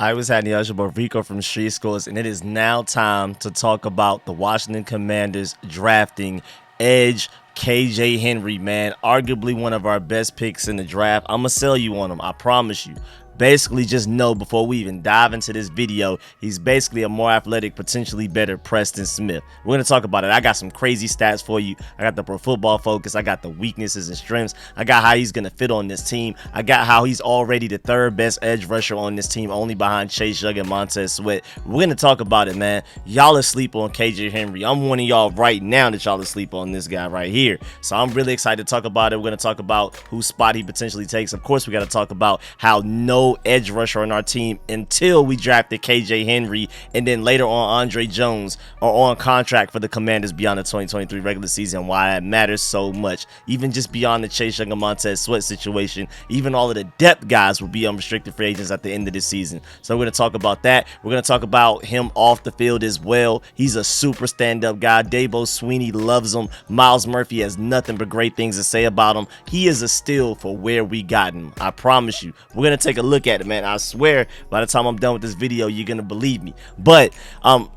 I was having the boy Rico from Street Schools, and it is now time to talk about the Washington Commanders drafting edge KJ Henry, man. Arguably one of our best picks in the draft. I'm going to sell you on him, I promise you. Basically, just know before we even dive into this video, he's basically a more athletic, potentially better Preston Smith. We're going to talk about it. I got some crazy stats for you. I got the Pro Football Focus. I got the weaknesses and strengths. I got how he's going to fit on this team. I got how he's already the third best edge rusher on this team, only behind Chase Young and Montez Sweat. We're going to talk about it, man. Y'all asleep on KJ Henry. I'm warning y'all right now that y'all asleep on this guy right here. So I'm really excited to talk about it. We're going to talk about whose spot he potentially takes. Of course, we got to talk about how no edge rusher on our team until we drafted KJ Henry, and then later on Andre Jones are on contract for the Commanders beyond the 2023 regular season. Why that matters so much, even just beyond the Chase Young and Montez Sweat situation, even all of the depth guys will be unrestricted free agents at the end of this season. So we're going to talk about that. We're going to talk about him off the field as well. He's a super stand-up guy. Dabo Sweeney loves him. Myles Murphy has nothing but great things to say about him. He is a steal for where we got him. I promise you. We're going to take a look at it, man. I swear by the time I'm done with this video, you're going to believe me. But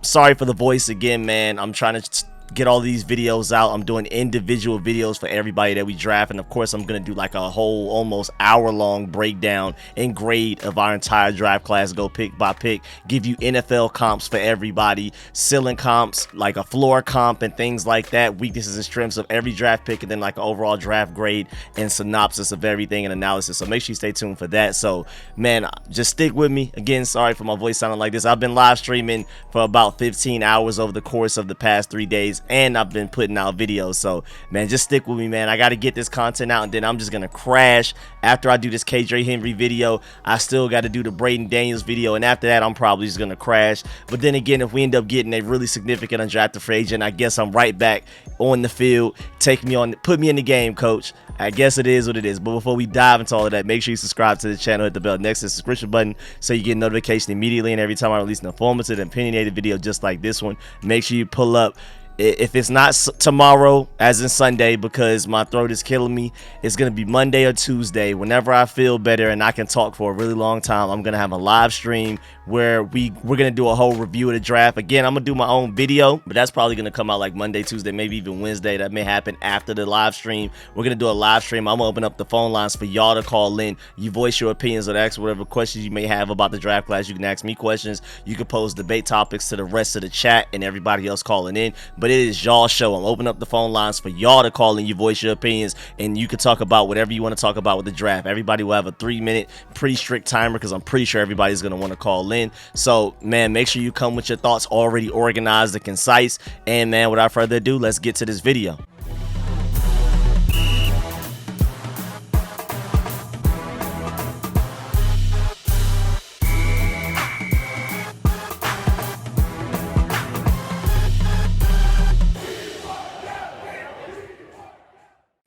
sorry for the voice again, man. I'm trying to get all these videos out. I'm doing individual videos for everybody that we draft, and of course I'm gonna do like a whole almost hour-long breakdown and grade of our entire draft class, go pick by pick, give you NFL comps for everybody, ceiling comps, like a floor comp and things like that, weaknesses and strengths of every draft pick, and then like an overall draft grade and synopsis of everything and analysis. So make sure you stay tuned for that. So man, just stick with me. Again, sorry for my voice sounding like this. I've been live streaming for about 15 hours over the course of the past 3 days, and I've been putting out videos. So man, just stick with me, man. I got to get this content out, and then I'm just gonna crash after I do this KJ Henry video. I still got to do the Braden Daniels video, and after that I'm probably just gonna crash. But then again, if we end up getting a really significant undrafted free agent, I guess I'm right back on the field. Take me on, put me in the game, coach. I guess it is what it is. But before we dive into all of that, make sure you subscribe to the channel, hit the bell next to the subscription button so you get notification immediately, and every time I release an informative and opinionated video just like this one. Make sure you pull up. If it's not tomorrow, as in Sunday, because my throat is killing me, it's going to be Monday or Tuesday. Whenever I feel better and I can talk for a really long time, I'm going to have a live stream where we're going to do a whole review of the draft. Again, I'm going to do my own video, but that's probably going to come out like Monday, Tuesday, maybe even Wednesday. That may happen after the live stream. We're going to do a live stream. I'm going to open up the phone lines for y'all to call in. You voice your opinions or ask whatever questions you may have about the draft class. You can ask me questions. You can pose debate topics to the rest of the chat and everybody else calling in. But it is y'all show. I'm opening up the phone lines for y'all to call in. You voice your opinions, and you can talk about whatever you want to talk about with the draft. Everybody will have a 3-minute pretty strict timer, because I'm pretty sure everybody's going to want to call in. So man, make sure you come with your thoughts already organized and concise. And man, without further ado, let's get to this video.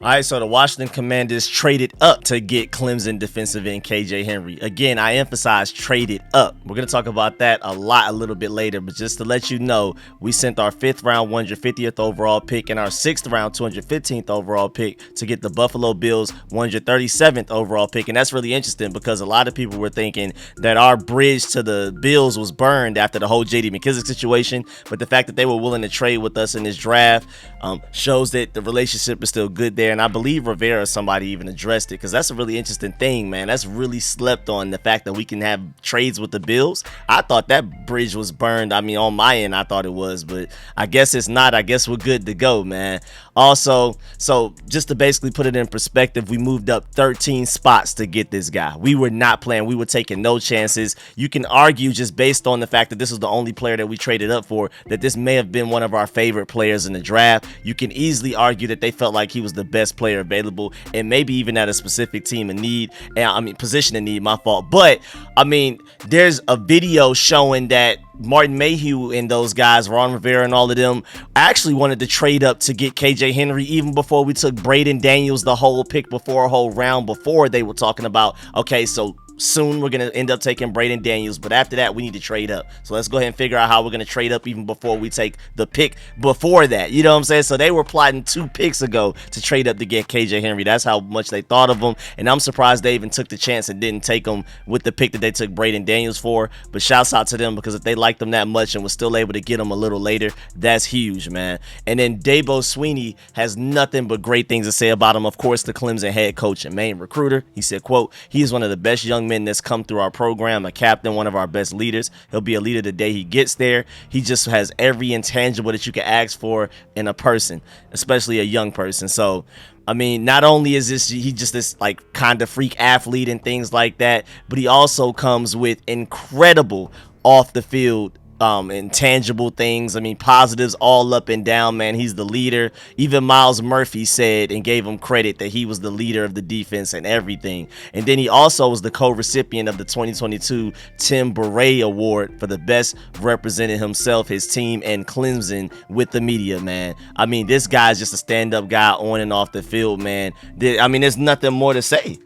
All right, so the Washington Commanders traded up to get Clemson defensive end KJ Henry. Again, I emphasize traded up. We're going to talk about that a little bit later, but just to let you know, we sent our 5th round 150th overall pick and our 6th round 215th overall pick to get the Buffalo Bills 137th overall pick. And that's really interesting, because a lot of people were thinking that our bridge to the Bills was burned after the whole J.D. McKissick situation, but the fact that they were willing to trade with us in this draft shows that the relationship is still good there. And I believe Rivera, somebody even addressed it, because that's a really interesting thing, man. That's really slept on, the fact that we can have trades with the Bills. I thought that bridge was burned. I mean, on my end, I thought it was, but I guess it's not. I guess we're good to go, man. Also, so just to basically put it in perspective, we moved up 13 spots to get this guy. We were not playing. We were taking no chances. You can argue, just based on the fact that this was the only player that we traded up for, that this may have been one of our favorite players in the draft. You can easily argue that they felt like he was the best player available, and maybe even at a specific team in need, and I mean position in need, my fault. But I mean, there's a video showing that Martin Mayhew and those guys, Ron Rivera and all of them, actually wanted to trade up to get KJ Henry even before we took Braden Daniels, the whole pick before, a whole round before. They were talking about, okay, so soon we're going to end up taking Braden Daniels, but after that, we need to trade up. So let's go ahead and figure out how we're going to trade up even before we take the pick before that. You know what I'm saying? So they were plotting 2 picks ago to trade up to get KJ Henry. That's how much they thought of him, and I'm surprised they even took the chance and didn't take him with the pick that they took Braden Daniels for. But shouts out to them, because if they liked him that much and was still able to get him a little later, that's huge, man. And then Dabo Swinney has nothing but great things to say about him. Of course, the Clemson head coach and main recruiter. He said, quote, "He is one of the best young men that's come through our program, a captain, one of our best leaders. He'll be a leader the day he gets there. He just has every intangible that you can ask for in a person, especially a young person." So, I mean, not only is he just this like kind of freak athlete and things like that, but he also comes with incredible off the field intangible things. I mean, positives all up and down, man. He's the leader. Even Myles Murphy said and gave him credit that he was the leader of the defense and everything. And then he also was the co-recipient of the 2022 Tim Beret Award for the best representing himself, his team, and Clemson with the media, man. I mean, this guy's just a stand-up guy on and off the field, man. I mean, there's nothing more to say.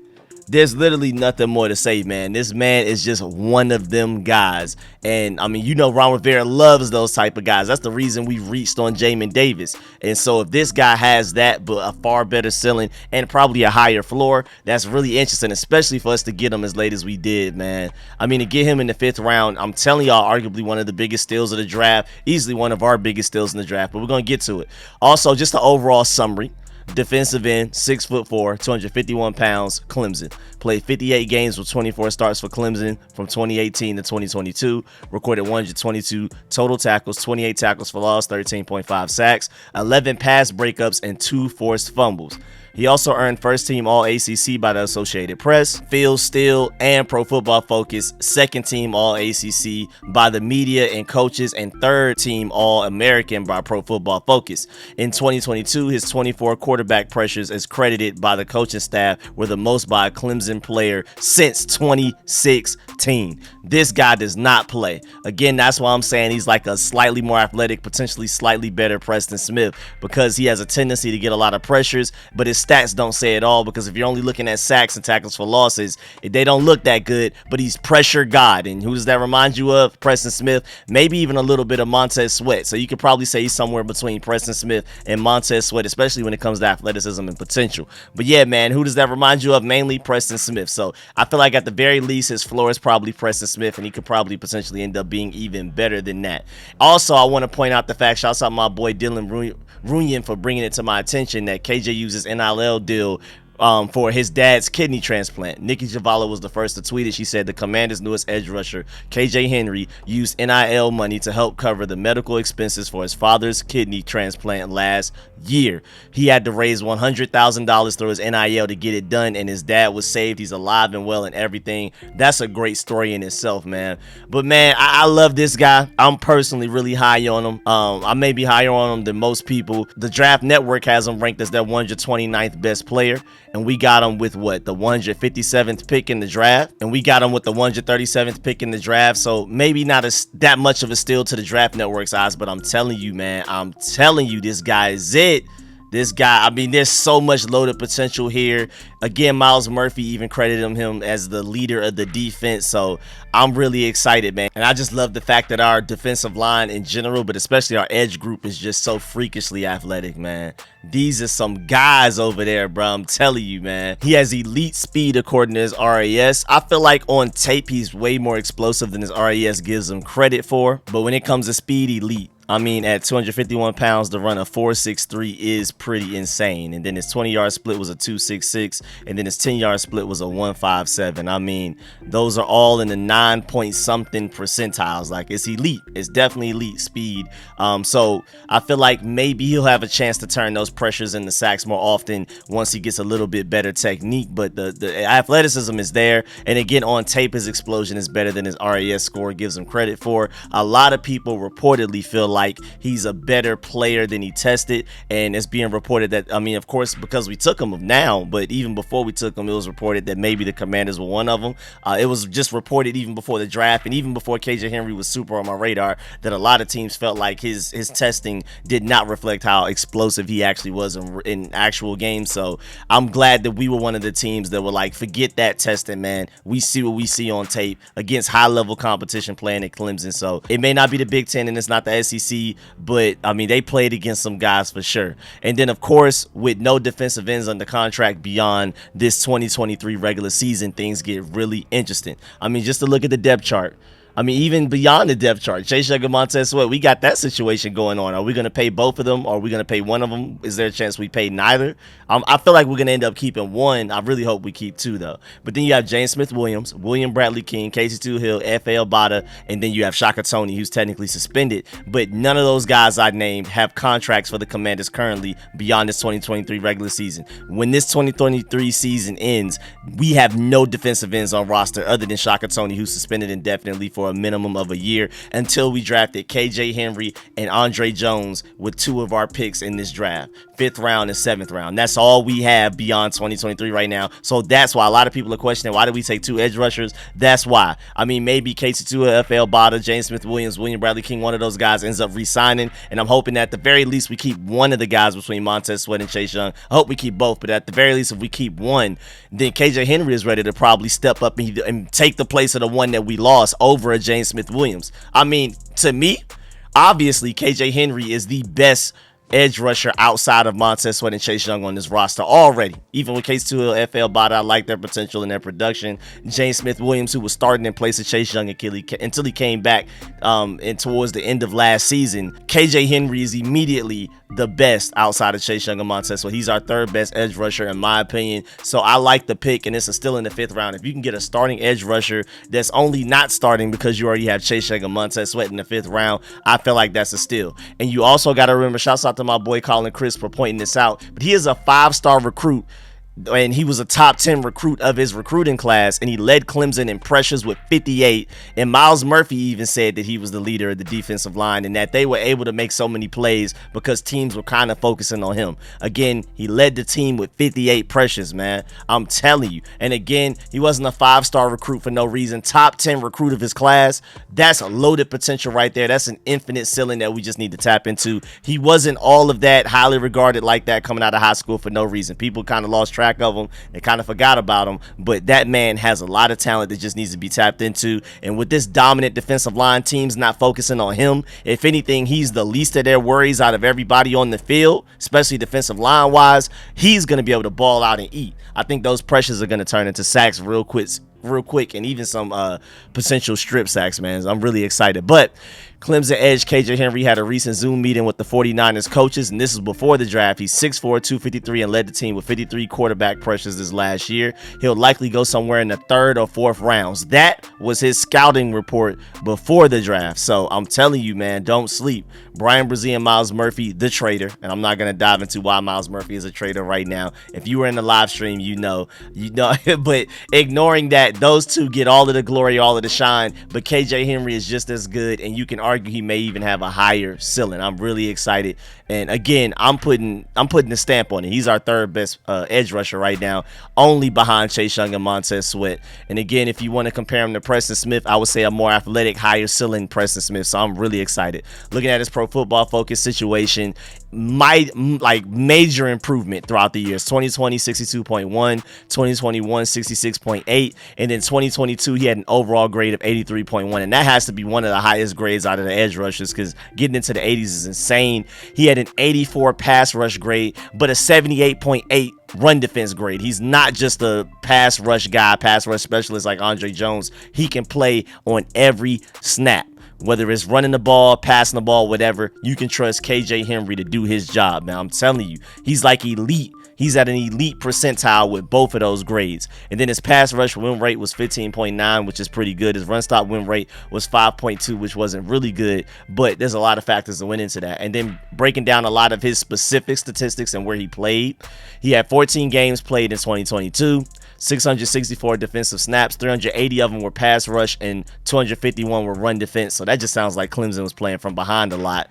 There's literally nothing more to say, man. This man is just one of them guys. And, I mean, you know, Ron Rivera loves those type of guys. That's the reason we reached on Jamin Davis. And so if this guy has that, but a far better ceiling and probably a higher floor, that's really interesting, especially for us to get him as late as we did, man. I mean, to get him in the 5th round, I'm telling y'all, arguably one of the biggest steals of the draft, easily one of our biggest steals in the draft, but we're going to get to it. Also, just the overall summary. Defensive end, 6'4", 251 pounds, Clemson. Played 58 games with 24 starts for Clemson from 2018 to 2022. Recorded 122 total tackles, 28 tackles for loss, 13.5 sacks, 11 pass breakups, and 2 forced fumbles. He also earned first team All-ACC by the Associated Press, Field Steel, and Pro Football Focus, second team All-ACC by the media and coaches, and third team All-American by Pro Football Focus. In 2022, his 24 quarterback pressures, as credited by the coaching staff, were the most by a Clemson player since 2016. This guy does not play. Again, that's why I'm saying he's like a slightly more athletic, potentially slightly better Preston Smith, because he has a tendency to get a lot of pressures, but his stats don't say it all, because if you're only looking at sacks and tackles for losses, they don't look that good, but he's pressure god. And who does that remind you of? Preston Smith, maybe even a little bit of Montez Sweat. So you could probably say he's somewhere between Preston Smith and Montez Sweat, especially when it comes to athleticism and potential. But yeah, man, who does that remind you of? Mainly Preston Smith. So I feel like at the very least, his floor is probably Preston Smith, and he could probably potentially end up being even better than that. Also, I want to point out the fact, shouts out my boy Dylan Runyon for bringing it to my attention, that KJ uses NIL deal for his dad's kidney transplant. Nikki Javala was the first to tweet it. She said the Commanders' newest edge rusher, KJ Henry, used NIL money to help cover the medical expenses for his father's kidney transplant last year. He had to raise $100,000 through his NIL to get it done, and his dad was saved. He's alive and well and everything. That's a great story in itself, man. But man, I love this guy. I'm personally really high on him. I may be higher on him than most people. The Draft Network has him ranked as their 129th best player, and we got him with what, the 157th pick in the draft, and we got him with the 137th pick in the draft. So maybe not that much of a steal to the Draft Network's eyes, but I'm telling you, man, I'm telling you, this guy is it. This guy, I mean, there's so much loaded potential here. Again, Myles Murphy even credited him as the leader of the defense. So I'm really excited, man. And I just love the fact that our defensive line in general, but especially our edge group, is just so freakishly athletic, man. These are some guys over there, bro. I'm telling you, man. He has elite speed according to his RAS. I feel like on tape, he's way more explosive than his RAS gives him credit for. But when it comes to speed, elite. I mean, at 251 pounds, to run a 4.63 is pretty insane. And then his 20-yard split was a 2.66, and then his 10-yard split was a 1.57. I mean, those are all in the 9-point-something percentiles. Like, it's elite. It's definitely elite speed. So I feel like maybe he'll have a chance to turn those pressures into sacks more often once he gets a little bit better technique. But the athleticism is there. And again, on tape, his explosion is better than his RAS score gives him credit for. A lot of people reportedly feel like he's a better player than he tested, and it's being reported that, I mean, of course, because we took him now, but even before we took him, it was reported that maybe the Commanders were one of them. It was just reported even before the draft and even before KJ Henry was super on my radar that a lot of teams felt like his testing did not reflect how explosive he actually was in actual games. So I'm glad that we were one of the teams that were like, forget that testing, man. We see what we see on tape against high-level competition playing at Clemson. So it may not be the Big Ten and it's not the SEC, but I mean, they played against some guys for sure. And then, of course, with no defensive ends under contract beyond this 2023 regular season, things get really interesting. I mean, just to look at the depth chart. I mean, even beyond the depth chart, Chase Young and Montez Sweat, we got that situation going on. Are we going to pay both of them, or are we going to pay one of them? Is there a chance we pay neither? I feel like we're going to end up keeping one. I really hope we keep two, though. But then you have James Smith-Williams, William Bradley King, Casey Tuhill, F.A. Bada, and then you have Shaka Toney, who's technically suspended. But none of those guys I named have contracts for the Commanders currently beyond this 2023 regular season. When this 2023 season ends, we have no defensive ends on roster other than Shaka Toney, who's suspended indefinitely for a minimum of a year, until we drafted KJ Henry and Andre Jones with two of our picks in this draft, 5th round and 7th round. That's all we have beyond 2023 right now. So that's why a lot of people are questioning, why did we take 2 edge rushers? That's why. I mean, maybe Casey Tua, FL Bada, James Smith-Williams, William Bradley King, one of those guys ends up re-signing, and I'm hoping that at the very least we keep one of the guys between Montez Sweat and Chase Young. I hope we keep both, but at the very least, if we keep one, then KJ Henry is ready to probably step up and take the place of the one that we lost over a James Smith-Williams. I mean, to me, obviously, KJ Henry is the best edge rusher outside of Montez Sweat and Chase Young on this roster already. Even with Case Tuhill, FL Bada, I like their potential and their production. James Smith-Williams, who was starting in place of Chase Young until he came back and towards the end of last season. KJ Henry is immediately the best outside of Chase Young and Montez Sweat. He's our 3rd best edge rusher in my opinion. So I like the pick, and this is still in the 5th round. If you can get a starting edge rusher that's only not starting because you already have Chase Young and Montez Sweat in the 5th round, I feel like that's a steal. And you also got to remember, shouts out to my boy Colin Chris for pointing this out, but he is a 5-star recruit, and he was a top 10 recruit of his recruiting class, and he led Clemson in pressures with 58. And Myles Murphy even said that he was the leader of the defensive line and that they were able to make so many plays because teams were kind of focusing on him. Again, he led the team with 58 pressures, man. I'm telling you. And again, he wasn't a 5-star recruit for no reason. Top 10 recruit of his class. That's a loaded potential right there. That's an infinite ceiling that we just need to tap into. He wasn't all of that, highly regarded like that coming out of high school for no reason. People kind of lost track of him and kind of forgot about him, but that man has a lot of talent that just needs to be tapped into. And with this dominant defensive line, teams not focusing on him. If anything, he's the least of their worries out of everybody on the field, especially defensive line wise. He's going to be able to ball out and eat. I think those pressures are going to turn into sacks real quick, and even some potential strip sacks, man. I'm really excited. But Clemson edge KJ Henry had a recent Zoom meeting with the 49ers coaches, and this is before the draft. He's 6'4", 253, and led the team with 53 quarterback pressures this last year. He'll likely go somewhere in the 3rd or 4th rounds. That was his scouting report before the draft. So I'm telling you, man, don't sleep. Brian Brzee and Myles Murphy, the traitor, and I'm not going to dive into why Myles Murphy is a traitor right now. If you were in the live stream, you know. But ignoring that, those two get all of the glory, all of the shine, but KJ Henry is just as good, and you can argue he may even have a higher ceiling. I'm really excited, and again, I'm putting the stamp on it. He's our 3rd best edge rusher right now, only behind Chase Young and Montez Sweat. And again, if you want to compare him to Preston Smith, I would say a more athletic, higher ceiling Preston Smith. So I'm really excited. Looking at his Pro Football Focus situation, major improvement throughout the years. 2020 62.1, 2021 66.8, and then 2022 he had an overall grade of 83.1, and that has to be one of the highest grades out of the edge rushers because getting into the 80s is insane. He had an 84 pass rush grade, but a 78.8 run defense grade. He's not just a pass rush guy, pass rush specialist like Andre Jones. He can play on every snap. Whether it's running the ball, passing the ball, whatever, you can trust KJ Henry to do his job. Now, I'm telling you, he's like elite. He's at an elite percentile with both of those grades. And then his pass rush win rate was 15.9, which is pretty good. His run stop win rate was 5.2, which wasn't really good. But there's a lot of factors that went into that. And then breaking down a lot of his specific statistics and where he played. He had 14 games played in 2022. 664 defensive snaps, 380 of them were pass rush, and 251 were run defense. So that just sounds like Clemson was playing from behind a lot.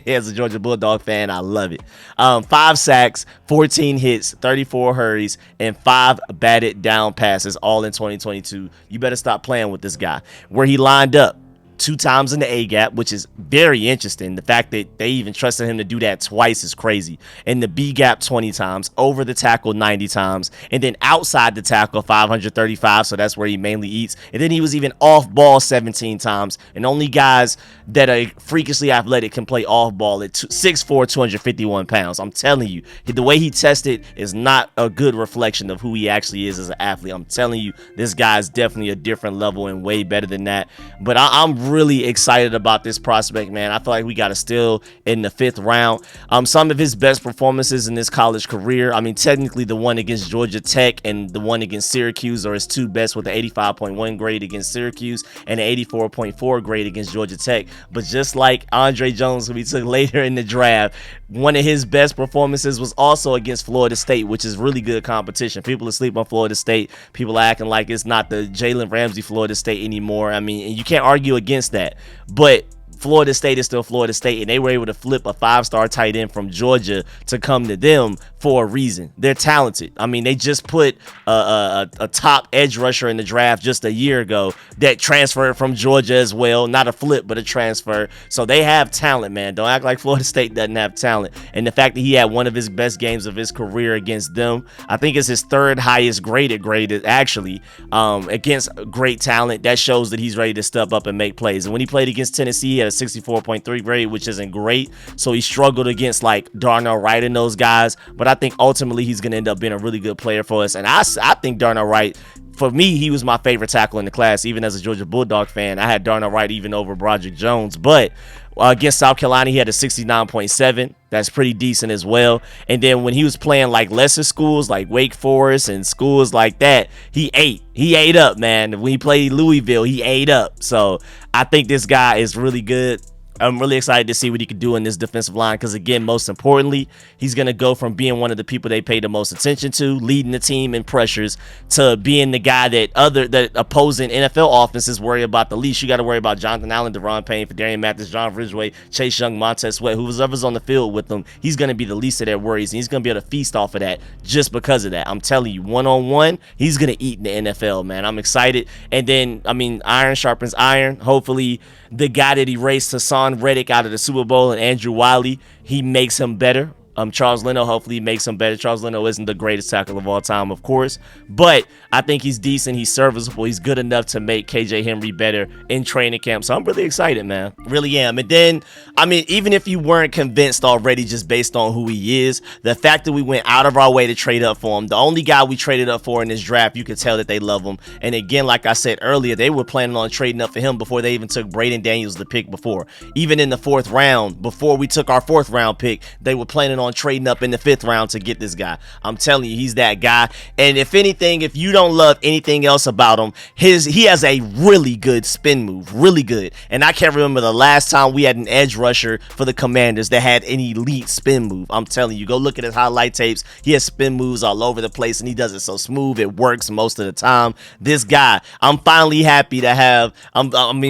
As a Georgia Bulldog fan, I love it. 5 sacks, 14 hits, 34 hurries, and 5 batted down passes, all in 2022. You better stop playing with this guy. Where he lined up, 2 times in the A gap, which is very interesting. The fact that they even trusted him to do that twice is crazy. In the B gap 20 times, over the tackle 90 times, and then outside the tackle 535, so that's where he mainly eats. And then he was even off ball 17 times, and only guys that are freakishly athletic can play off ball at 6'4", 251 pounds. I'm telling you, the way he tested is not a good reflection of who he actually is as an athlete. I'm telling you, this guy is definitely a different level and way better than that. But I'm really excited about this prospect, man. I feel like we got a steal in the 5th round. Some of his best performances in his college career, I mean, technically the one against Georgia Tech and the one against Syracuse are his 2 best, with an 85.1 grade against Syracuse and an 84.4 grade against Georgia Tech. But just like Andre Jones, who we took later in the draft, one of his best performances was also against Florida State, which is really good competition. People asleep on Florida State. People are acting like it's not the Jalen Ramsey Florida State anymore. I mean, and you can't argue against that. But Florida State is still Florida State, and they were able to flip a 5-star tight end from Georgia to come to them for a reason. They're talented. I mean, they just put a top edge rusher in the draft just a year ago that transferred from Georgia as well. Not a flip, but a transfer. So they have talent, man. Don't act like Florida State doesn't have talent. And the fact that he had one of his best games of his career against them, I think it's his 3rd highest graded actually, against great talent. That shows that he's ready to step up and make plays. And when he played against Tennessee, he had a 64.3 grade, which isn't great. So he struggled against like Darnell Wright and those guys. But I think ultimately he's going to end up being a really good player for us. And I think Darnell Wright, for me, he was my favorite tackle in the class. Even as a Georgia Bulldog fan, I had Darnell Wright even over Broderick Jones. But against South Carolina, he had a 69.7. That's pretty decent as well. And then when he was playing like lesser schools like Wake Forest and schools like that, he ate up, man. When he played Louisville, he ate up. So I think this guy is really good. I'm really excited to see what he could do in this defensive line because, again, most importantly, he's going to go from being one of the people they pay the most attention to, leading the team in pressures, to being the guy that opposing NFL offenses worry about the least. You got to worry about Jonathan Allen, Deron Payne, Fadarian Mathis, John Ridgeway, Chase Young, Montez Sweat, whoever's on the field with them. He's going to be the least of their worries, and he's going to be able to feast off of that just because of that. I'm telling you, one-on-one, he's going to eat in the NFL, man. I'm excited. And then, I mean, iron sharpens iron. Hopefully, the guy that erased Hassan Reddick out of the Super Bowl and Andrew Wiley, he makes him better. Charles Leno, hopefully he makes him better. Charles Leno isn't the greatest tackle of all time, of course, but I think he's decent. He's serviceable. He's good enough to make KJ Henry better in training camp. So I'm really excited, man. Really am. And then, I mean, even if you weren't convinced already just based on who he is, the fact that we went out of our way to trade up for him, the only guy we traded up for in this draft, you could tell that they love him. And again, like I said earlier, they were planning on trading up for him before they even took Braden Daniels the pick before. Even in the 4th round, before we took our 4th round pick, they were planning on trading up in the 5th round to get this guy. I'm telling you, he's that guy. And if anything, if you don't love anything else about him, he has a really good spin move, really good. And I can't remember the last time we had an edge rusher for the Commanders that had an elite spin move. I'm telling you, go look at his highlight tapes. He has spin moves all over the place, and he does it so smooth. It works most of the time. This guy, I'm finally happy to have,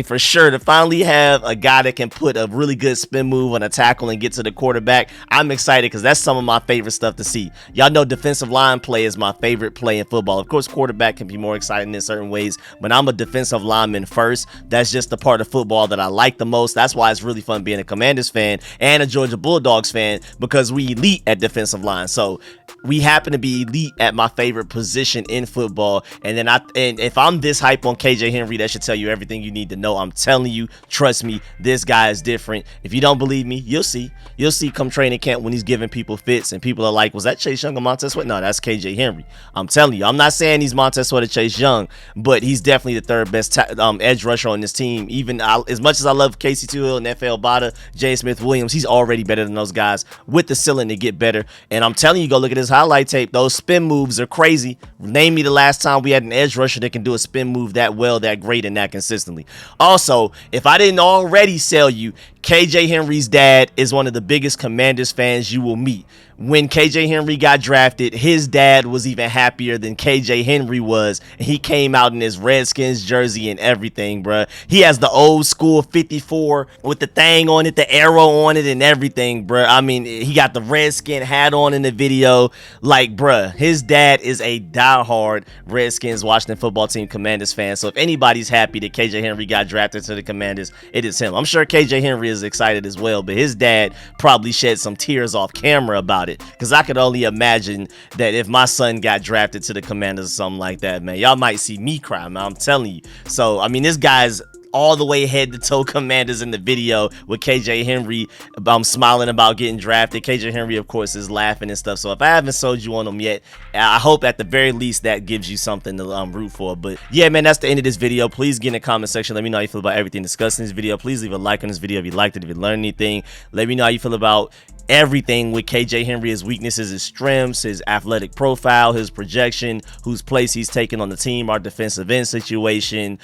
for sure, to finally have a guy that can put a really good spin move on a tackle and get to the quarterback. I'm excited because that's some of my favorite stuff to see. Y'all know defensive line play is my favorite play in football. Of course, quarterback can be more exciting in certain ways, but I'm a defensive lineman first. That's just the part of football that I like the most. That's why it's really fun being a Commanders fan and a Georgia Bulldogs fan, because we elite at defensive line. So we happen to be elite at my favorite position in football. And if I'm this hype on KJ Henry, that should tell you everything you need to know. I'm telling you, trust me, this guy is different. If you don't believe me, you'll see. You'll see come training camp when he's giving people fits and people are like, was that Chase Young or Montez Sweat? No, that's KJ Henry. I'm telling you, I'm not saying he's Montez Sweat or Chase Young, but he's definitely the 3rd best edge rusher on this team. Even as much as I love Casey Toohill and NFL Bada, J. Smith Williams, he's already better than those guys with the ceiling to get better. And I'm telling you, go look at his highlight tape. Those spin moves are crazy. Name me the last time we had an edge rusher that can do a spin move that well, that great, and that consistently. Also, if I didn't already sell you, KJ Henry's dad is one of the biggest Commanders fans you will meet. when KJ Henry got drafted, his dad was even happier than KJ Henry was. And he came out in his Redskins jersey and everything, bruh. He has the old school 54 with the thing on it, the arrow on it and everything, bruh. I mean, he got the Redskin hat on in the video. Like, bruh, his dad is a diehard Redskins Washington football team Commanders fan. So if anybody's happy that KJ Henry got drafted to the Commanders, it is him. I'm sure KJ Henry is excited as well, but his dad probably shed some tears off camera about it, because I could only imagine that if my son got drafted to the Commanders or something like that, man, y'all might see me cry, man. I'm telling you. So, I mean, this guy's all the way head to toe Commanders in the video with KJ Henry. I'm smiling about getting drafted. KJ Henry, of course, is laughing and stuff. So if I haven't sold you on him yet, I hope at the very least that gives you something to root for. But yeah, man, that's the end of this video. Please get in the comment section. Let me know how you feel about everything discussed in this video. Please leave a like on this video if you liked it, if you learned anything. Let me know how you feel about everything with KJ Henry, his weaknesses, his strengths, his athletic profile, his projection, whose place he's taken on the team, our defensive end situation,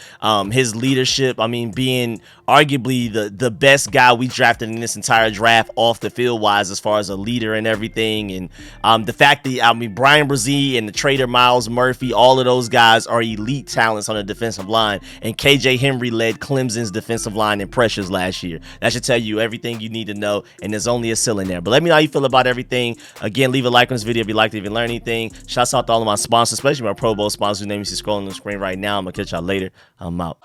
his leadership. I mean, being arguably the best guy we drafted in this entire draft off the field wise as far as a leader and everything. And the fact that, I mean, Bryan and the trader Myles Murphy, all of those guys are elite talents on the defensive line. And KJ Henry led Clemson's defensive line in pressures last year. That should tell you everything you need to know. And there's only a ceiling there. But let me know how you feel about everything. Again, leave a like on this video if you liked it, if you learned anything. Shouts out to all of my sponsors, especially my Pro Bowl sponsors whose names you see scrolling on the screen right now. I'm gonna catch y'all later. I'm out.